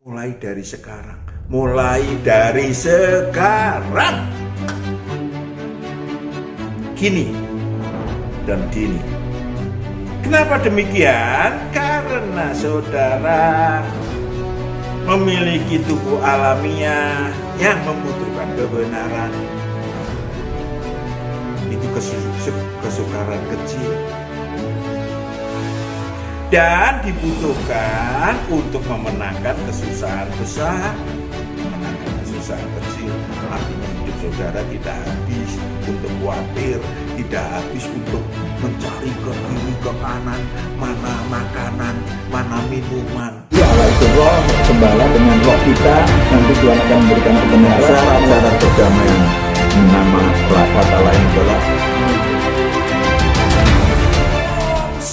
Mulai dari sekarang. Mulai dari sekarang. Kini dan dini. Kenapa demikian? Karena saudara memiliki tubuh alamiah yang membutuhkan kebenaran. Itu kesukaran kecil. Dan dibutuhkan untuk memenangkan kesusahan besar, memenangkan kesusahan kecil. Artinya hidup saudara tidak habis untuk khawatir, tidak habis untuk mencari ke kiri ke kanan, mana makanan, mana minuman. Ya Allah itu roh, gembala dengan roh kita, nanti Tuhan akan memberikan kebenaran, cara perdamaian. Nama lafaz Allah yang adalah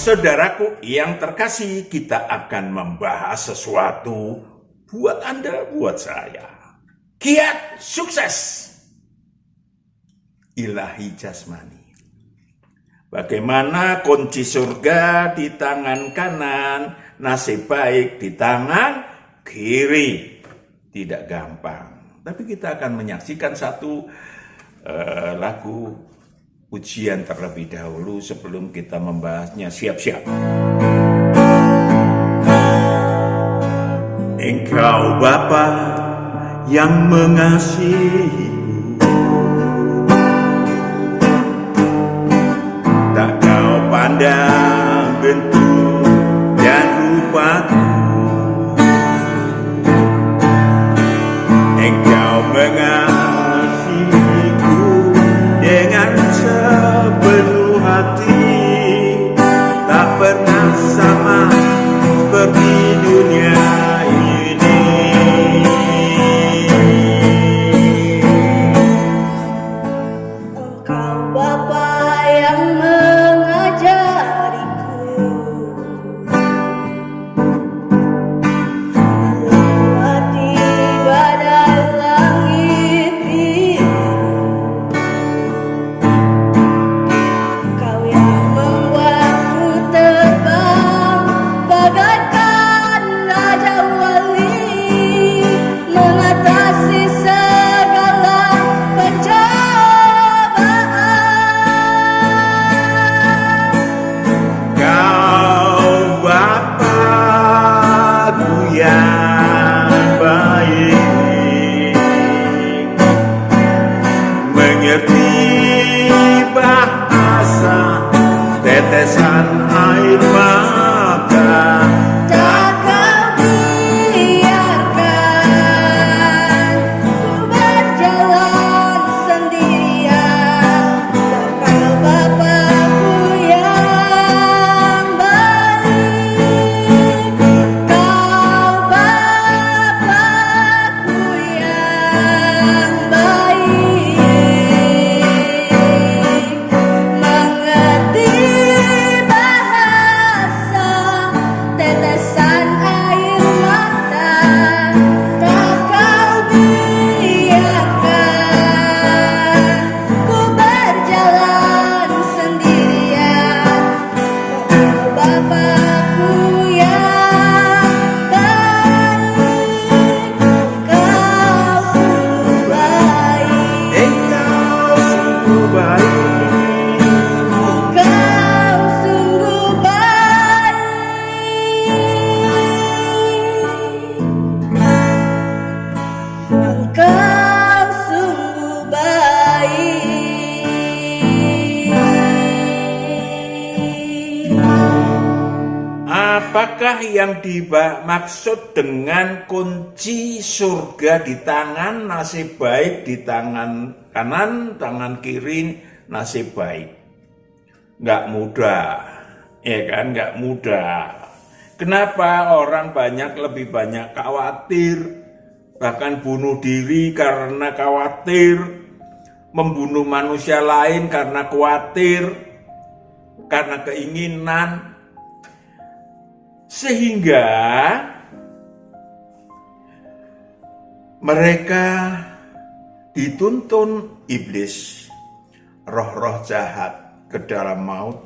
Saudaraku yang terkasih, kita akan membahas sesuatu buat Anda, buat saya. Kiat sukses ilahi jasmani. Bagaimana kunci surga di tangan kanan, nasib baik di tangan kiri. Tidak gampang. Tapi kita akan menyaksikan satu lagu ujian terlebih dahulu sebelum kita membahasnya. Siap-siap. Engkau Bapa yang mengasihiku, tak kau pandang bentuk dan rupaku. Engkau mengasihiku dengan sepenuh hati, tak pernah sama seperti dunia ini. Engkau Bapa yang mengajariku melewati badai langit biru. Engkau yang membuatku terbang bagaikan raja wali, mengatasi segala pencobaan. Kau Bapakku yang baik, mengerti bahasa tetesan air mata. Tak kau biarkan ku berjalan sendirian. Kau Bapakku yang baik, kau Bapakku yang baik, mengerti bahasa tetesan air mata. Tak kau biarkan ku berjalan sendirian. Kau Bapakku yang baik, kau sungguh baik, Engkau sungguh baik. kau sungguh baik. Engkau sungguh baik. Apakah yang dimaksud dengan kunci surga di tangan, nasib baik di tangan kanan, tangan kiri, nasib baik? Nggak mudah, ya kan? Nggak mudah. Kenapa orang lebih banyak khawatir, bahkan bunuh diri karena khawatir, membunuh manusia lain karena khawatir, karena keinginan, sehingga mereka dituntun iblis, roh-roh jahat ke dalam maut.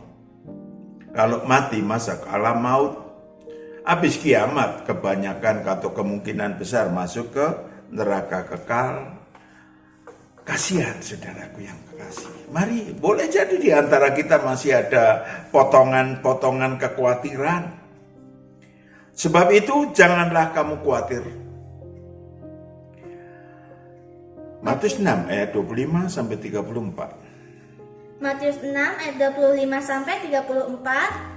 Kalau mati masa ke alam maut, habis kiamat kebanyakan atau kemungkinan besar masuk ke neraka kekal. Kasihan saudaraku yang kekasih. Mari, boleh jadi di antara kita masih ada potongan-potongan kekhawatiran. Sebab itu janganlah kamu khawatir. Matius 6 ayat 25 sampai 34. Matius 6 ayat 25 sampai 34.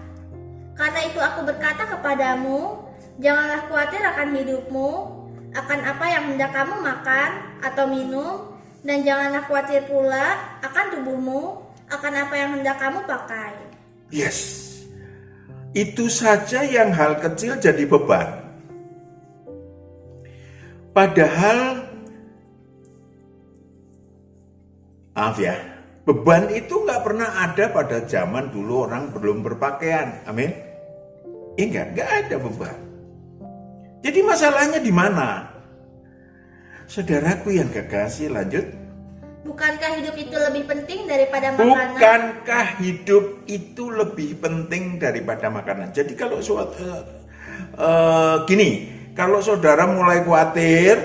Karena itu aku berkata kepadamu, janganlah khawatir akan hidupmu, akan apa yang hendak kamu makan atau minum, dan janganlah khawatir pula akan tubuhmu, akan apa yang hendak kamu pakai. Yes. Itu saja yang hal kecil jadi beban. Padahal, maaf ya, beban itu nggak pernah ada pada zaman dulu orang belum berpakaian. Amin. Nggak ada beban. Jadi masalahnya di mana? Saudaraku yang kekasih, lanjut. Bukankah hidup itu lebih penting daripada makanan? Bukankah hidup itu lebih penting daripada makanan? Jadi kalau gini, kalau saudara mulai khawatir,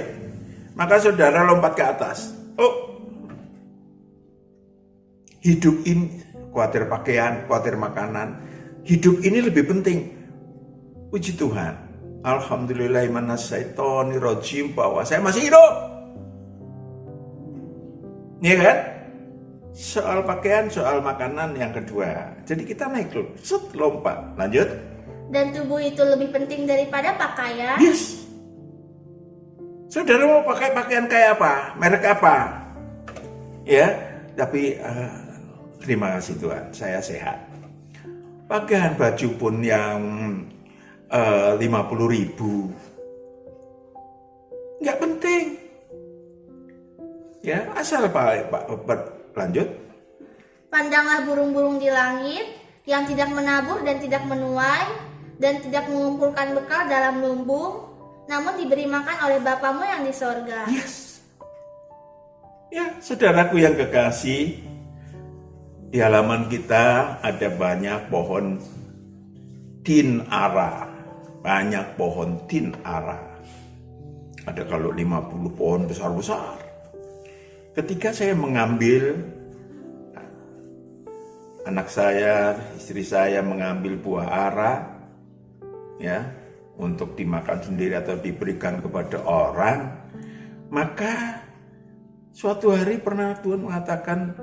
maka saudara lompat ke atas. Oh, hidup ini, khawatir pakaian, khawatir makanan, hidup ini lebih penting. Puji Tuhan. Alhamdulillah minasyaitonirrajim bahwa saya masih hidup. Iya kan? Soal pakaian, soal makanan yang kedua. Jadi kita naik dulu, lompat. Lanjut. Dan tubuh itu lebih penting daripada pakaian. Yes. Saudara mau pakai pakaian kayak apa? Merek apa? Ya, tapi terima kasih Tuhan, saya sehat. Pakaian baju pun yang 50.000 nggak penting. Ya, asal Pak lanjut. Pandanglah burung-burung di langit yang tidak menabur dan tidak menuai dan tidak mengumpulkan bekal dalam lumbung, namun diberi makan oleh Bapamu yang di sorga. Yes. Ya, saudaraku yang kekasih, di halaman kita ada banyak pohon tin ara. Banyak pohon tin ara. Ada kalau 50 pohon besar-besar. Ketika saya mengambil, anak saya, istri saya mengambil buah ara, ya, untuk dimakan sendiri atau diberikan kepada orang, maka suatu hari pernah Tuhan mengatakan,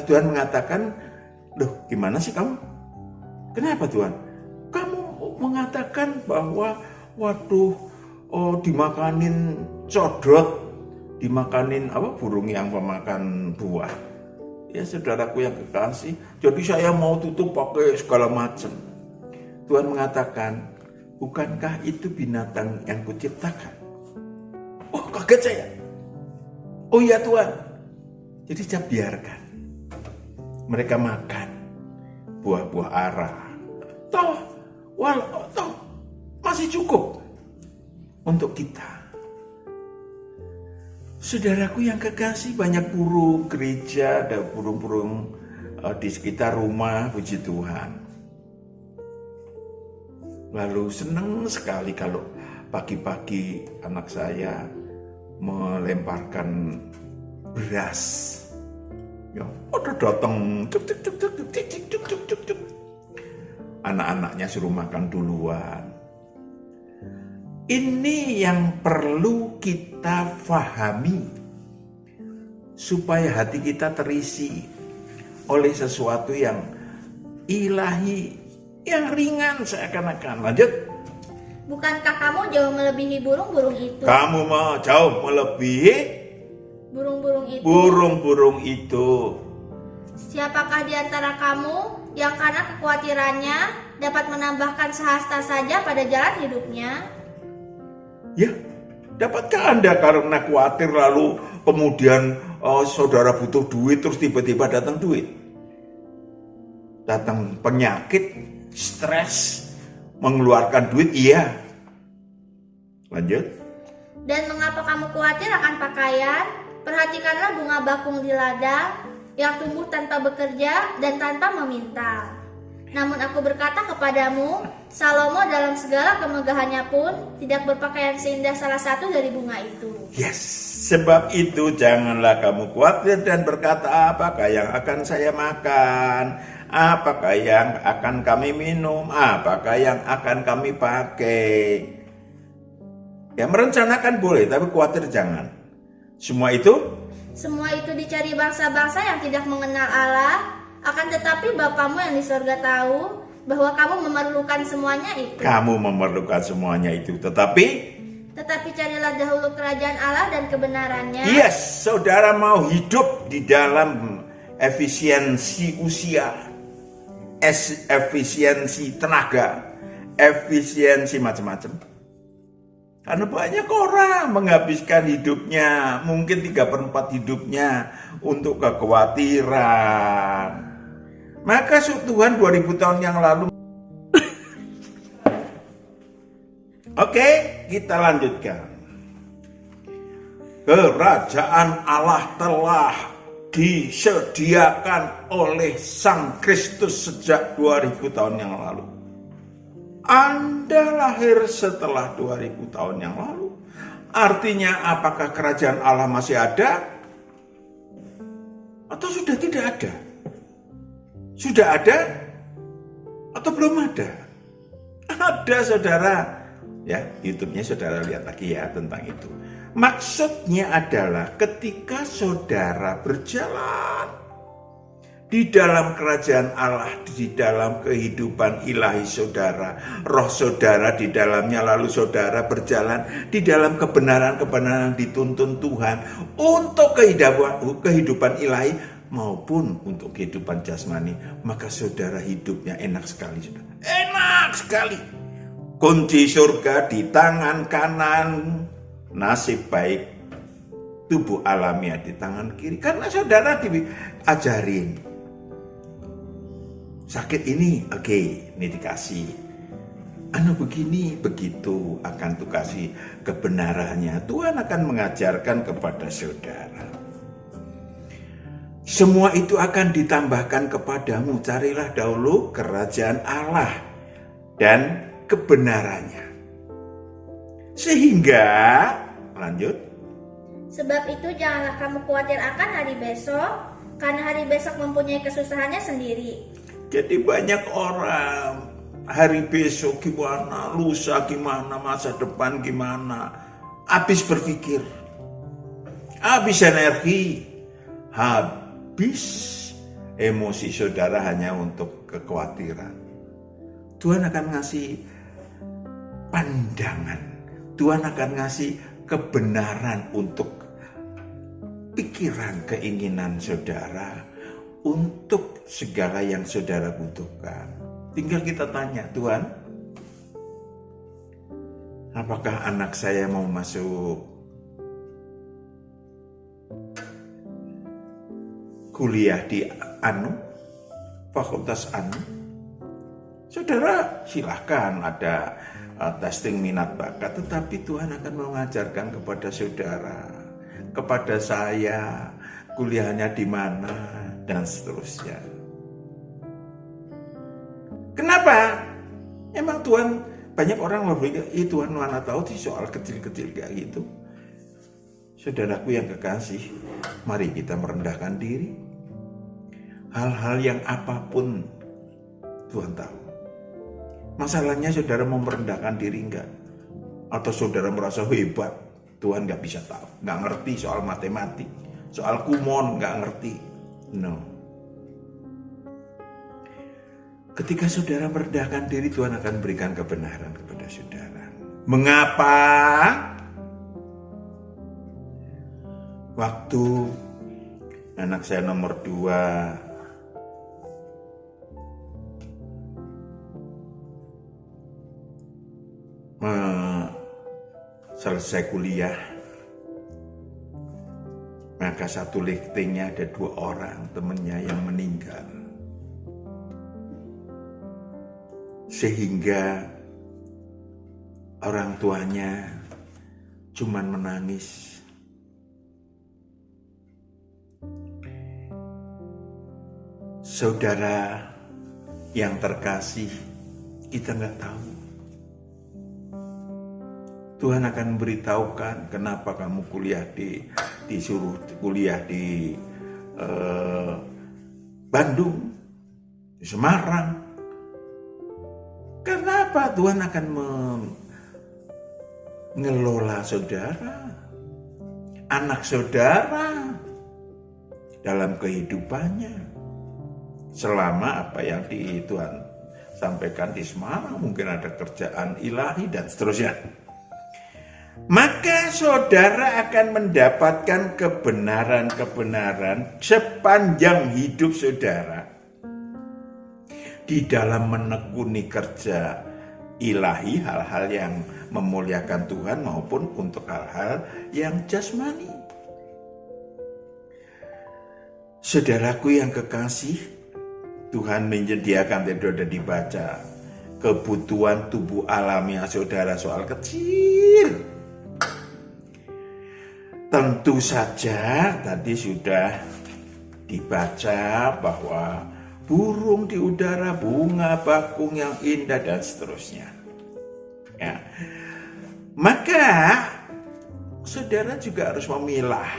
Tuhan mengatakan, loh gimana sih kamu? Kenapa Tuhan? Kamu mengatakan bahwa dimakanin codot, dimakanin burung yang pemakan buah. Ya saudaraku yang kekasih, jadi saya mau tutup pakai segala macam. Tuhan mengatakan, bukankah itu binatang yang kuciptakan? Oh, kaget saya. Oh ya Tuhan. Jadi saya biarkan mereka makan buah-buah ara. Toh masih cukup untuk kita. Saudaraku yang kekasih, banyak burung gereja, ada burung-burung di sekitar rumah, puji Tuhan. Lalu senang sekali kalau pagi-pagi anak saya melemparkan beras. Ya, udah datang, cuk. Anak-anaknya suruh makan duluan. Ini yang perlu kita pahami supaya hati kita terisi oleh sesuatu yang ilahi, yang ringan seakan-akan. Lanjut. Bukankah kamu jauh melebihi burung-burung itu? Kamu mau jauh melebihi burung-burung itu. Siapakah di antara kamu yang karena kekhawatirannya dapat menambahkan sehasta saja pada jalan hidupnya? Ya, dapatkah Anda karena khawatir lalu kemudian saudara butuh duit terus tiba-tiba datang duit? Datang penyakit, stres, mengeluarkan duit, iya. Lanjut. Dan mengapa kamu khawatir akan pakaian? Perhatikanlah bunga bakung di ladang yang tumbuh tanpa bekerja dan tanpa meminta. Namun aku berkata kepadamu, Salomo dalam segala kemegahannya pun tidak berpakaian seindah salah satu dari bunga itu. Yes, sebab itu janganlah kamu khawatir dan berkata, apakah yang akan saya makan, apakah yang akan kami minum, apakah yang akan kami pakai. Ya, merencanakan boleh, tapi khawatir jangan. Semua itu dicari bangsa-bangsa yang tidak mengenal Allah, akan tetapi Bapamu yang di surga tahu bahwa kamu memerlukan semuanya itu. Kamu memerlukan semuanya itu, tetapi carilah dahulu kerajaan Allah dan kebenarannya. yes, saudara mau hidup di dalam efisiensi usia, efisiensi tenaga, efisiensi macam-macam. Karena banyak orang menghabiskan hidupnya, mungkin 3/4 hidupnya untuk kekhawatiran. Maka Tuhan 2000 tahun yang lalu. Oke, kita lanjutkan. Kerajaan Allah telah disediakan oleh Sang Kristus sejak 2000 tahun yang lalu. Anda lahir setelah 2000 tahun yang lalu. Artinya apakah kerajaan Allah masih ada? Atau sudah tidak ada? Sudah ada? Atau belum ada? Ada, saudara. Ya, YouTube-nya saudara lihat lagi ya tentang itu. Maksudnya adalah ketika saudara berjalan di dalam kerajaan Allah, di dalam kehidupan ilahi saudara, roh saudara di dalamnya, lalu saudara berjalan di dalam kebenaran-kebenaran dituntun Tuhan untuk kehidupan ilahi maupun untuk kehidupan jasmani, maka saudara hidupnya enak sekali, saudara. Enak sekali. Kunci surga di tangan kanan, nasib baik tubuh alamiah di tangan kiri. Karena saudara diajarin. Sakit ini, oke, ini dikasih. Anu begini, begitu, akan tuh kasih kebenarannya. Tuhan akan mengajarkan kepada saudara. Semua itu akan ditambahkan kepadamu. Carilah dahulu kerajaan Allah dan kebenarannya. Sehingga, lanjut. Sebab itu janganlah kamu khawatir akan hari besok, karena hari besok mempunyai kesusahannya sendiri. Jadi banyak orang hari besok gimana, lusa gimana, masa depan gimana. Habis berpikir, habis energi, habis emosi saudara hanya untuk kekhawatiran. Tuhan akan ngasih pandangan. Tuhan akan ngasih kebenaran untuk pikiran, keinginan saudara, untuk segala yang saudara butuhkan. Tinggal kita tanya, Tuhan, apakah anak saya mau masuk kuliah di fakultas saudara silahkan, ada testing minat bakat, tetapi Tuhan akan mengajarkan kepada saudara, kepada saya, kuliahnya di mana, dan seterusnya. Kenapa? Emang Tuhan, banyak orang berpikir, Tuhan mana tahu sih soal kecil-kecil kayak gitu. Saudaraku yang kekasih, mari kita merendahkan diri. Hal-hal yang apapun Tuhan tahu. Masalahnya saudara mau merendahkan diri enggak? Atau saudara merasa hebat, Tuhan enggak bisa tahu, enggak ngerti soal matematik, soal kumon enggak ngerti. No. Ketika saudara merendahkan diri, Tuhan akan berikan kebenaran kepada saudara. Mengapa? Waktu anak saya nomor 2 selesai kuliah, maka satu liftingnya ada 2 orang temannya yang meninggal. Sehingga orang tuanya cuman menangis. Saudara yang terkasih, kita nggak tahu. Tuhan akan memberitahukan kenapa kamu disuruh kuliah di Bandung, di Semarang. Karena apa? Tuhan akan mengelola saudara, anak saudara dalam kehidupannya. Selama apa yang Tuhan sampaikan di Semarang, mungkin ada kerjaan ilahi dan seterusnya. Maka saudara akan mendapatkan kebenaran-kebenaran sepanjang hidup saudara di dalam menekuni kerja ilahi, hal-hal yang memuliakan Tuhan maupun untuk hal-hal yang jasmani. Saudaraku yang kekasih, Tuhan menyediakan, tadi sudah dibaca, kebutuhan tubuh alamiah saudara soal kecil. Tentu saja tadi sudah dibaca bahwa burung di udara, bunga bakung yang indah dan seterusnya. Ya. Maka saudara juga harus memilah.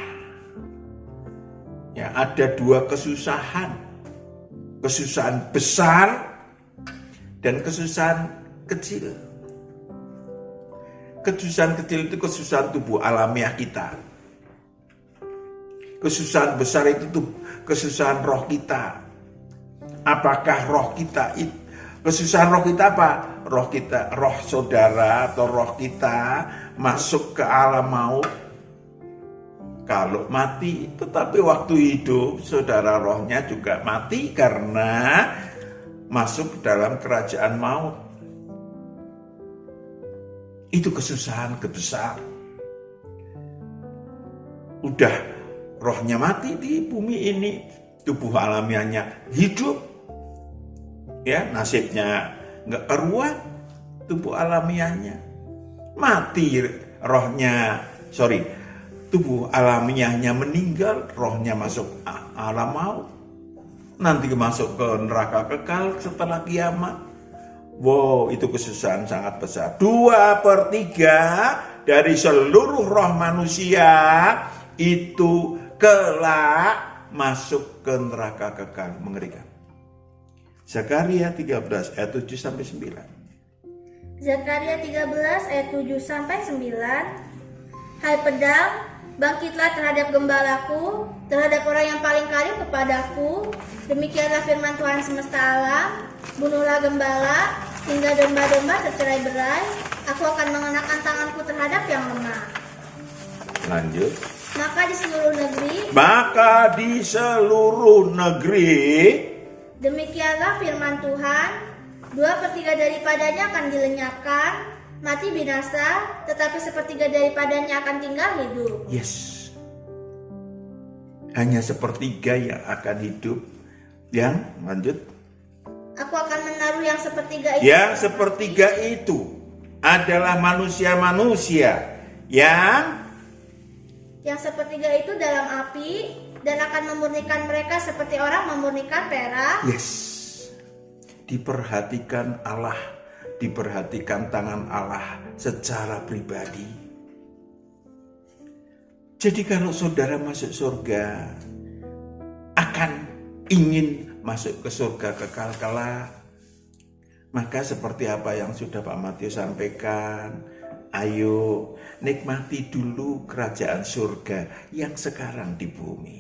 Ya, ada dua kesusahan. Kesusahan besar dan kesusahan kecil. Kesusahan kecil itu kesusahan tubuh alamiah kita. Kesusahan besar itu kesusahan roh kita. Apakah roh kita itu? Kesusahan roh kita apa? Roh saudara atau roh kita masuk ke alam maut. Kalau mati, tetapi waktu hidup saudara rohnya juga mati karena masuk dalam kerajaan maut. Itu kesusahan besar. Udah rohnya mati di bumi ini, tubuh alamiahnya hidup, ya nasibnya nggak keruan, tubuh alamiahnya mati, tubuh alamiahnya meninggal, rohnya masuk alam maut, nanti masuk ke neraka kekal setelah kiamat. Wow, itu kesusahan sangat besar. 2/3 dari seluruh roh manusia itu kelak masuk ke neraka kekal, mengerikan. Zakaria 13 ayat 7-9. Zakaria 13 ayat 7-9. Hai pedang, bangkitlah terhadap gembalaku, terhadap orang yang paling karib kepadaku. Demikianlah firman Tuhan semesta alam. Bunuhlah gembala, hingga domba-domba tercerai-berai. Aku akan mengenakan tanganku terhadap yang lemah. Lanjut. Maka di seluruh negeri, demikianlah firman Tuhan, 2/3 daripadanya akan dilenyapkan, mati binasa, tetapi 1/3 daripadanya akan tinggal hidup. Yes. Hanya 1/3 yang akan hidup. Yang lanjut. Aku akan menaruh yang 1/3 itu. Yang 1/3 itu adalah manusia-manusia yang 1/3 itu dalam api dan akan memurnikan mereka seperti orang memurnikan perak. Yes. Diperhatikan Allah, diperhatikan tangan Allah secara pribadi. Jadi kalau saudara masuk surga, akan ingin masuk ke surga kekal kelak, maka seperti apa yang sudah Pak Matius sampaikan, ayo nikmati dulu kerajaan surga yang sekarang di bumi.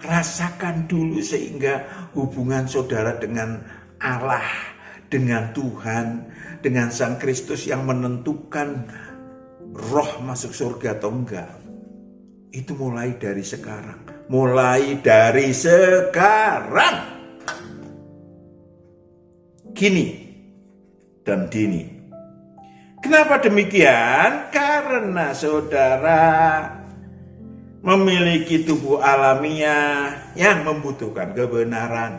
Rasakan dulu sehingga hubungan saudara dengan Allah, dengan Tuhan, dengan Sang Kristus yang menentukan roh masuk surga atau enggak. Itu mulai dari sekarang. Mulai dari sekarang. Kini dan dini. Kenapa demikian? Karena saudara memiliki tubuh alamiah yang membutuhkan kebenaran.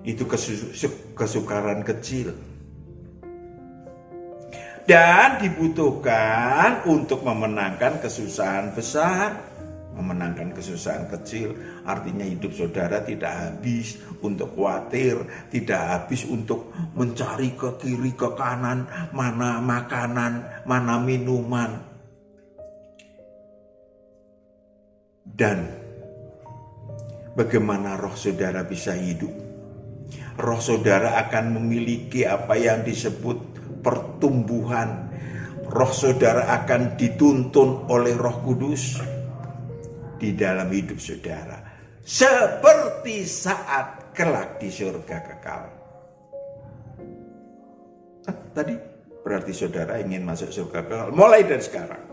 Itu kesukaran kecil. Dan dibutuhkan untuk memenangkan kesusahan besar. memenangkan kesusahan kecil, artinya hidup saudara tidak habis untuk khawatir, tidak habis untuk mencari ke kiri ke kanan, mana makanan, mana minuman. Dan bagaimana roh saudara bisa hidup? Roh saudara akan memiliki apa yang disebut pertumbuhan. Roh saudara akan dituntun oleh Roh Kudus di dalam hidup saudara, seperti saat kelak di surga kekal. Tadi berarti saudara ingin masuk surga kekal mulai dari sekarang.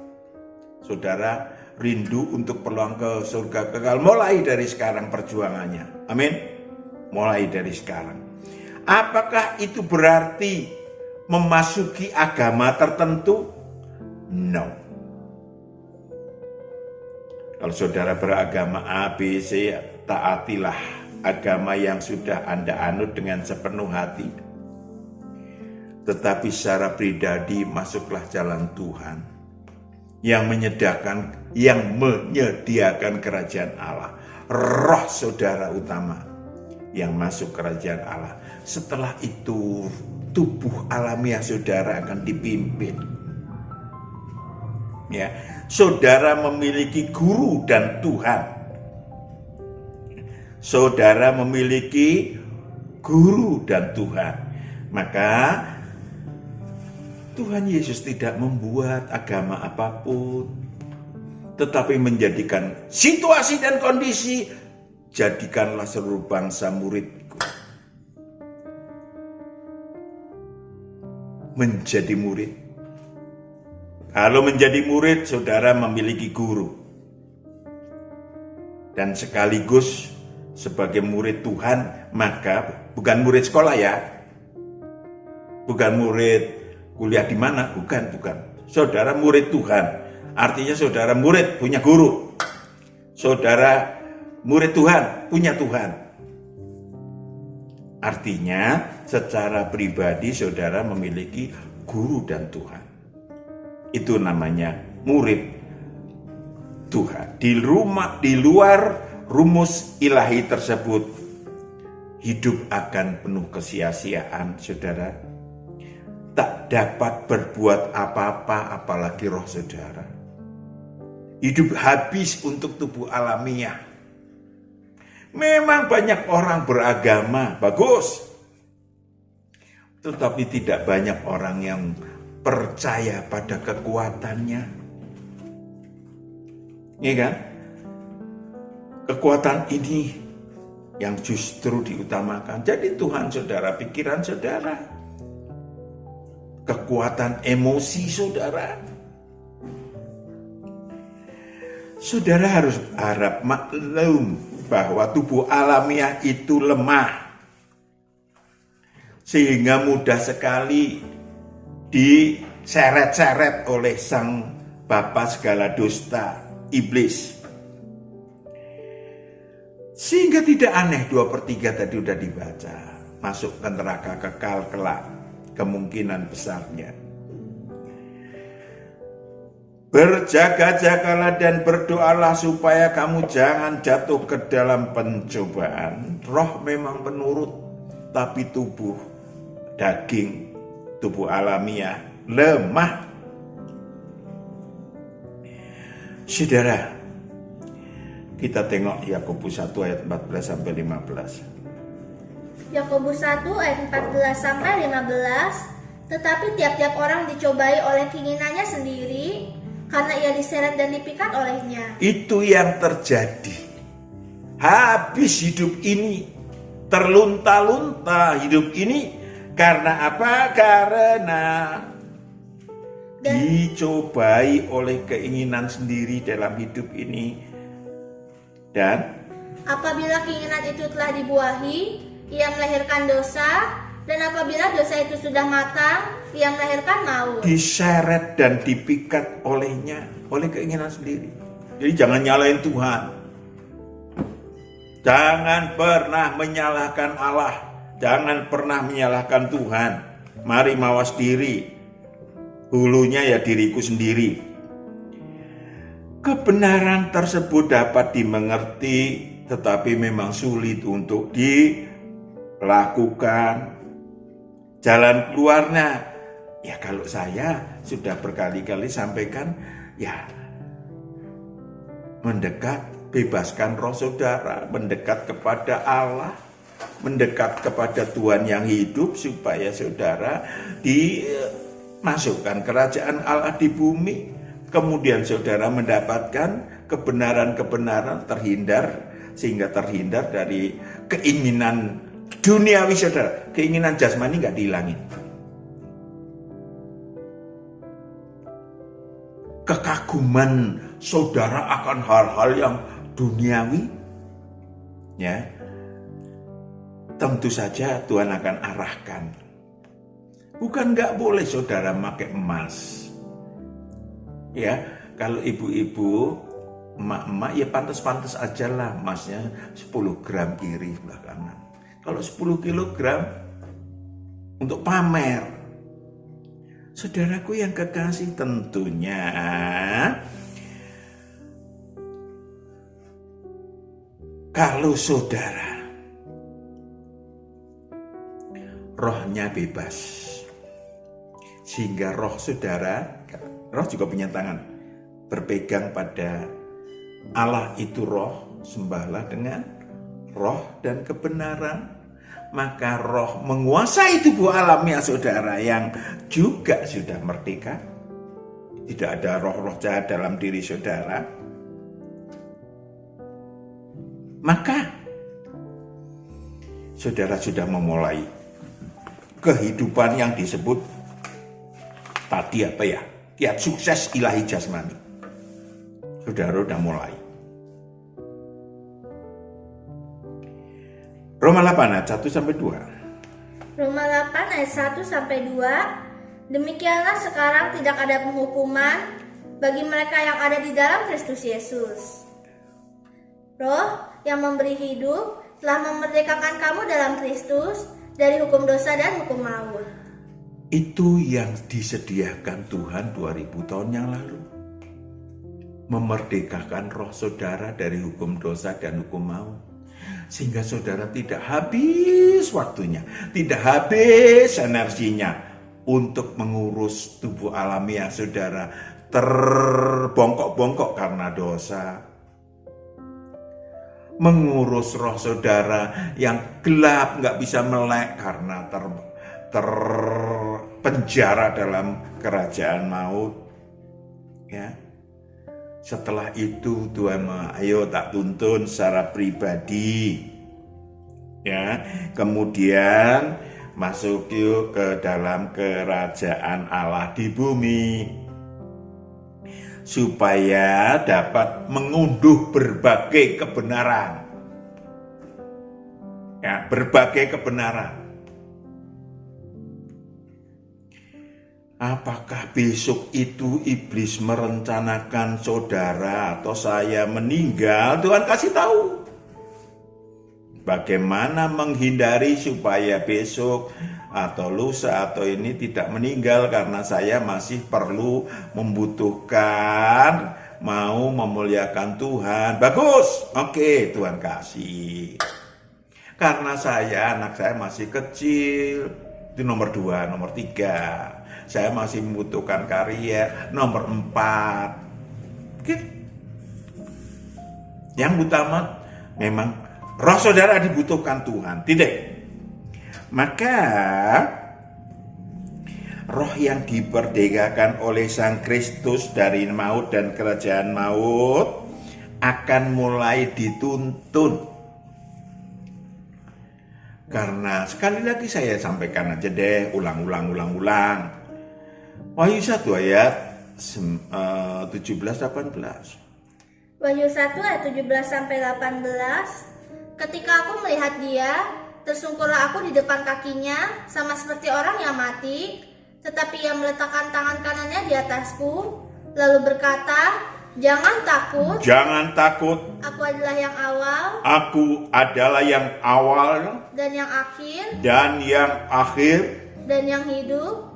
Saudara rindu untuk peluang ke surga kekal mulai dari sekarang perjuangannya. Amin. Mulai dari sekarang. Apakah itu berarti memasuki agama tertentu? No. Kalau saudara beragama A, B, C, taatilah agama yang sudah Anda anut dengan sepenuh hati. Tetapi secara pribadi masuklah jalan Tuhan yang menyediakan kerajaan Allah. Roh saudara utama yang masuk kerajaan Allah. Setelah itu tubuh alamiah saudara akan dipimpin. Ya, saudara memiliki guru dan Tuhan. Saudara memiliki guru dan Tuhan. Maka Tuhan Yesus tidak membuat agama apapun, tetapi menjadikan situasi dan kondisi, jadikanlah seluruh bangsa muridku. Menjadi murid. Kalau menjadi murid, saudara memiliki guru. Dan sekaligus sebagai murid Tuhan, maka bukan murid sekolah ya. Bukan murid kuliah di mana, bukan. Saudara murid Tuhan. Artinya saudara murid punya guru. Saudara murid Tuhan punya Tuhan. Artinya secara pribadi saudara memiliki guru dan Tuhan. Itu namanya murid Tuhan. Di luar rumus ilahi tersebut, hidup akan penuh kesia-siaan, saudara. Tak dapat berbuat apa-apa apalagi roh saudara. Hidup habis untuk tubuh alamiah. Memang banyak orang beragama, bagus. Tetapi tidak banyak orang yang percaya pada kekuatannya. Iya kan? Kekuatan ini yang justru diutamakan. Jadi Tuhan saudara, pikiran saudara. Kekuatan emosi saudara. Saudara harus harap maklum bahwa tubuh alamiah itu lemah. Sehingga mudah sekali diseret-seret oleh sang bapa segala dusta, iblis. Sehingga tidak aneh 2/3 tadi udah dibaca. Masuk ke neraka kekal kelak, kemungkinan besarnya. Berjaga-jagalah dan berdoalah supaya kamu jangan jatuh ke dalam pencobaan. Roh memang penurut, tapi tubuh daging, tubuh alamiah lemah. Saudara, kita tengok Yakobus 1 ayat 14 sampai 15. Yakobus 1 ayat 14 sampai 15. Tetapi tiap-tiap orang dicobai oleh keinginannya sendiri, karena ia diseret dan dipikat olehnya. Itu yang terjadi. Habis hidup ini, terlunta-lunta hidup ini. Karena apa? Karena dicobai oleh keinginan sendiri dalam hidup ini. Dan apabila keinginan itu telah dibuahi, ia melahirkan dosa. Dan apabila dosa itu sudah matang, ia melahirkan maut. Diseret dan dipikat olehnya, oleh keinginan sendiri. Jadi jangan nyalain Tuhan. Jangan pernah menyalahkan Allah. Jangan pernah menyalahkan Tuhan. Mari mawas diri. Hulunya ya diriku sendiri. kebenaran tersebut dapat dimengerti, tetapi memang sulit untuk dilakukan. Jalan keluarnya, ya kalau saya sudah berkali-kali sampaikan, ya mendekat, bebaskan roh saudara, mendekat kepada Allah, mendekat kepada Tuhan yang hidup, supaya saudara dimasukkan kerajaan Allah di bumi. Kemudian saudara mendapatkan kebenaran-kebenaran, sehingga terhindar dari keinginan duniawi saudara. Keinginan jasmani gak dihilangin. Kekaguman saudara akan hal-hal yang duniawi, ya, tentu saja Tuhan akan arahkan. Bukan gak boleh saudara pakai emas. Ya, kalau ibu-ibu, emak-emak, ya pantas-pantas aja lah emasnya 10 gram kiri sebelah kanan. Kalau 10 kilogram untuk pamer. Saudaraku yang kekasih, tentunya kalau saudara rohnya bebas, sehingga roh saudara, roh juga punya tangan, berpegang pada Allah itu roh, sembahlah dengan roh dan kebenaran, maka roh menguasai tubuh alamiah saudara yang juga sudah merdeka. Tidak ada roh-roh jahat dalam diri saudara. Maka saudara sudah memulai kehidupan yang disebut tadi apa ya? Kiat sukses ilahi jasmani. Saudara sudah mulai. Roma 8 ayat 1-2. Roma 8 ayat 1-2. Demikianlah sekarang tidak ada penghukuman bagi mereka yang ada di dalam Kristus Yesus. Roh yang memberi hidup telah memerdekakan kamu dalam Kristus dari hukum dosa dan hukum maut. Itu yang disediakan Tuhan 2000 tahun yang lalu. Memerdekakan roh saudara dari hukum dosa dan hukum maut. Sehingga saudara tidak habis waktunya, tidak habis energinya untuk mengurus tubuh alamiah saudara terbongkok-bongkok karena dosa. Mengurus roh saudara yang gelap, gak bisa melek karena terpenjara dalam kerajaan maut. Ya. Setelah itu Tuhan ayo tak tuntun secara pribadi. Ya, kemudian masuk yuk ke dalam kerajaan Allah di bumi, supaya dapat mengunduh berbagai kebenaran. Ya, berbagai kebenaran. Apakah besok itu iblis merencanakan saudara atau saya meninggal? Tuhan kasih tahu. Bagaimana menghindari supaya besok atau lusa atau ini tidak meninggal, karena saya masih perlu membutuhkan, mau memuliakan Tuhan. Bagus, oke, Tuhan kasih. Karena anak saya masih kecil, itu nomor 2, nomor 3. Saya masih membutuhkan karier, nomor 4. Oke. Yang utama memang roh saudara dibutuhkan Tuhan, titik. Maka roh yang diperdekakan oleh Sang Kristus dari maut dan kerajaan maut akan mulai dituntun. Karena sekali lagi saya sampaikan aja deh, ulang. Wahyu 1 ayat 17-18. Wahyu 1 ayat 17-18. Ketika aku melihat dia, tersungkurlah aku di depan kakinya, sama seperti orang yang mati. Tetapi ia meletakkan tangan kanannya di atasku, lalu berkata, jangan takut. Jangan takut. Aku adalah yang awal. Aku adalah yang awal. Dan yang akhir. Dan yang akhir. Dan yang hidup.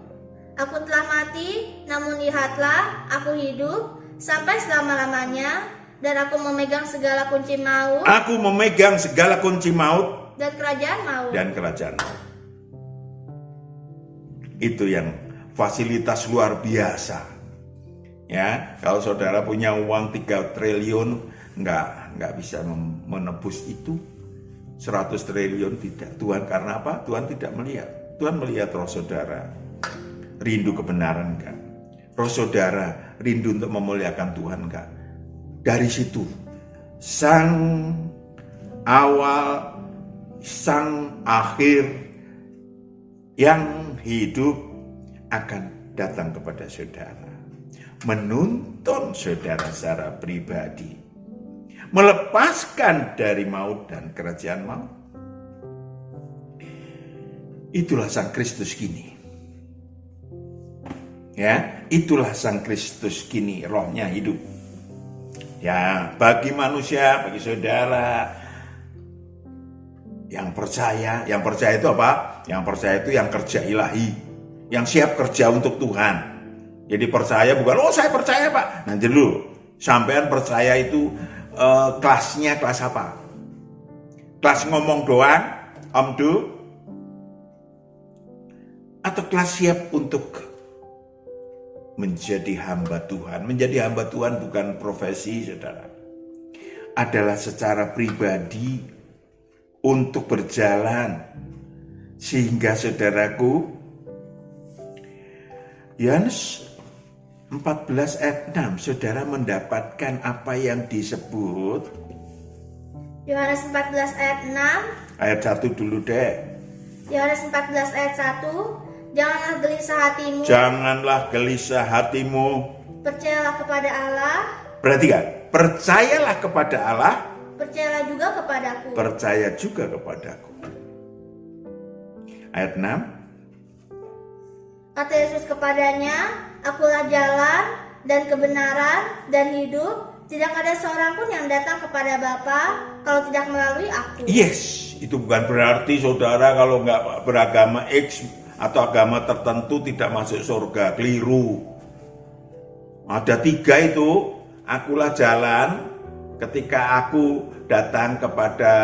Aku telah mati, namun lihatlah, aku hidup, sampai selama-lamanya, dan aku memegang segala kunci maut Aku memegang segala kunci maut dan kerajaan maut. dan kerajaan maut. Itu yang fasilitas luar biasa. Ya, kalau saudara punya uang 3 triliun, nggak bisa menebus itu. 100 triliun tidak. Tuhan karena apa? Tuhan tidak melihat. Tuhan melihat roh saudara. Rindu kebenaran enggak? Roh saudara rindu untuk memuliakan Tuhan enggak? Dari situ, sang awal, sang akhir yang hidup akan datang kepada saudara. Menuntun saudara secara pribadi. Melepaskan dari maut dan kerajaan maut. Itulah sang Kristus kini. Ya, itulah sang Kristus kini, rohnya hidup. Ya, bagi manusia, bagi saudara yang percaya itu apa? Yang percaya itu yang kerja ilahi, yang siap kerja untuk Tuhan. Jadi percaya bukan, oh saya percaya Pak. Nanti dulu, sampean percaya itu kelasnya kelas apa? Kelas ngomong doang, omdu? Atau kelas siap untuk menjadi hamba Tuhan? Menjadi hamba Tuhan bukan profesi, saudara. Adalah secara pribadi untuk berjalan. Sehingga saudaraku, Yohanes 14 ayat 6, saudara mendapatkan apa yang disebut. Yohanes 14 ayat 6. Ayat 1 dulu deh. Yohanes 14 ayat 1. Janganlah gelisah hatimu. Janganlah gelisah hatimu. Percayalah kepada Allah. Perhatikan, percayalah kepada Allah. Percayalah juga kepadaku. Percaya juga kepadaku. Ayat 6. Kata Yesus kepadanya, akulah jalan dan kebenaran dan hidup. Tidak ada seorang pun yang datang kepada Bapa kalau tidak melalui aku. Yes, itu bukan berarti saudara kalau nggak beragama X atau agama tertentu tidak masuk surga. Keliru. Ada 3 itu. Akulah jalan. Ketika aku datang kepada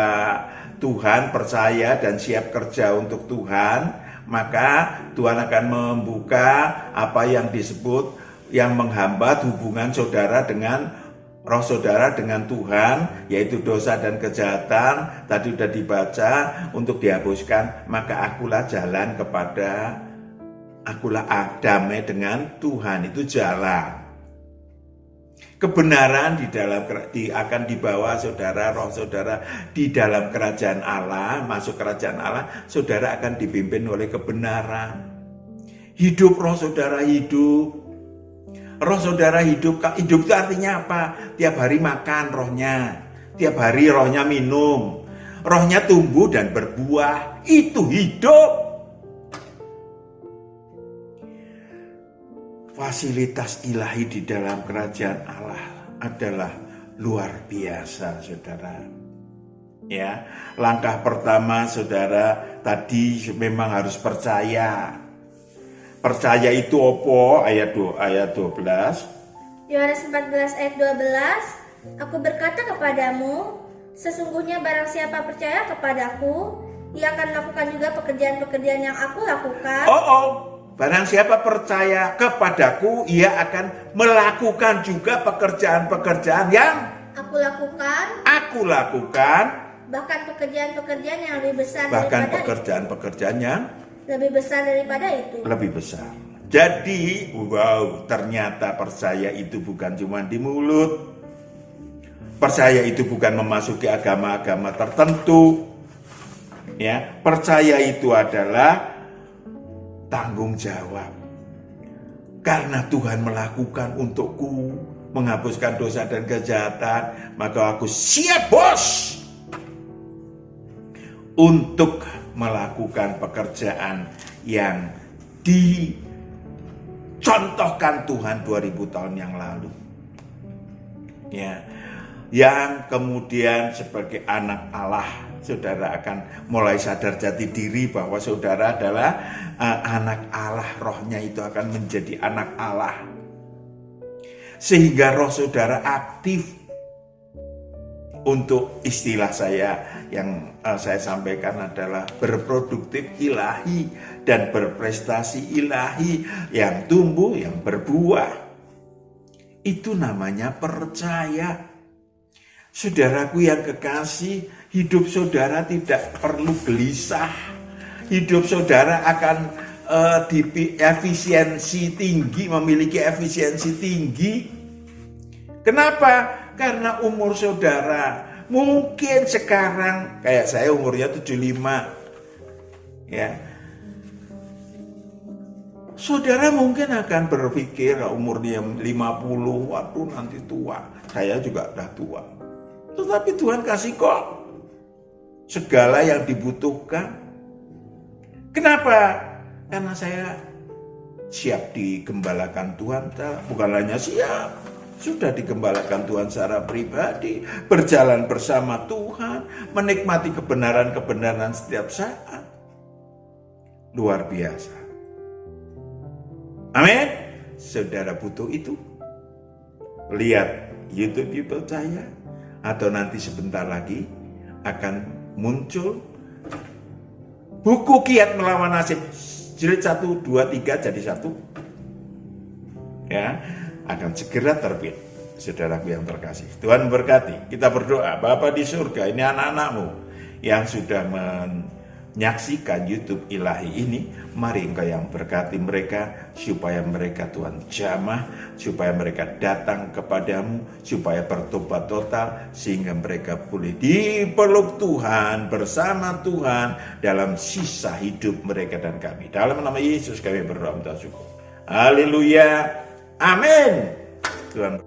Tuhan, percaya dan siap kerja untuk Tuhan, maka Tuhan akan membuka apa yang disebut, yang menghambat hubungan saudara dengan roh saudara dengan Tuhan, yaitu dosa dan kejahatan. Tadi sudah dibaca, untuk dihapuskan. Maka akulah jalan kepada, akulah damai dengan Tuhan, itu jalan. Kebenaran akan dibawa saudara, roh saudara di dalam kerajaan Allah. Masuk kerajaan Allah, saudara akan dipimpin oleh kebenaran. Hidup roh saudara, hidup. Roh saudara hidup. Hidup itu artinya apa? Tiap hari makan rohnya, tiap hari rohnya minum, rohnya tumbuh dan berbuah. Itu hidup. Fasilitas ilahi di dalam kerajaan Allah adalah luar biasa, saudara. Ya, langkah pertama saudara tadi memang harus percaya. Percaya itu opo? Ayat 12. Yohanes 14 ayat 12. Aku berkata kepadamu, sesungguhnya barang siapa percaya kepadaku, ia akan melakukan juga pekerjaan-pekerjaan yang aku lakukan. Barang siapa percaya kepadaku, ia akan melakukan juga pekerjaan-pekerjaan yang aku lakukan. Bahkan pekerjaan-pekerjaan yang lebih besar Bahkan daripada pekerjaan-pekerjaan yang lebih besar daripada itu. Lebih besar. Jadi, wow, ternyata percaya itu bukan cuma di mulut. Percaya itu bukan memasuki agama-agama tertentu. Ya, percaya itu adalah tanggung jawab. Karena Tuhan melakukan untukku, menghapuskan dosa dan kejahatan, maka aku siap, bos, untuk melakukan pekerjaan yang dicontohkan Tuhan 2000 tahun yang lalu. Ya, yang kemudian sebagai anak Allah, saudara akan mulai sadar jati diri bahwa saudara adalah anak Allah. Rohnya itu akan menjadi anak Allah. sehingga roh saudara aktif untuk istilah saya yang saya sampaikan adalah berproduktif ilahi dan berprestasi ilahi, yang tumbuh, yang berbuah. Itu namanya percaya. Saudaraku yang kekasih, hidup saudara tidak perlu gelisah. Hidup saudara akan efisiensi tinggi, memiliki efisiensi tinggi. Kenapa? Karena umur saudara mungkin sekarang kayak saya umurnya 75, ya. Saudara mungkin akan berpikir umurnya 50, waduh nanti tua. Saya juga udah tua. Tetapi Tuhan kasih kok segala yang dibutuhkan. Kenapa? Karena saya siap digembalakan Tuhan. Bukan hanya siap, sudah digembalakan Tuhan secara pribadi, berjalan bersama Tuhan, menikmati kebenaran-kebenaran setiap saat. Luar biasa. Amin. Saudara butuh itu. Lihat YouTube saya, atau nanti sebentar lagi akan muncul buku Kiat Melawan Nasib, jilid 1, 2, 3 jadi 1. Ya, akan segera terbit. Saudaraku yang terkasih, Tuhan berkati. Kita berdoa. Bapa di surga, ini anak-anakmu yang sudah menyaksikan YouTube Ilahi ini, mari Engkau yang berkati mereka, supaya mereka Tuhan jamah, supaya mereka datang kepadamu, supaya bertobat total, sehingga mereka boleh dipeluk Tuhan, bersama Tuhan dalam sisa hidup mereka dan kami. Dalam nama Yesus kami berdoa minta syukur. Haleluya. Amin. Tuhan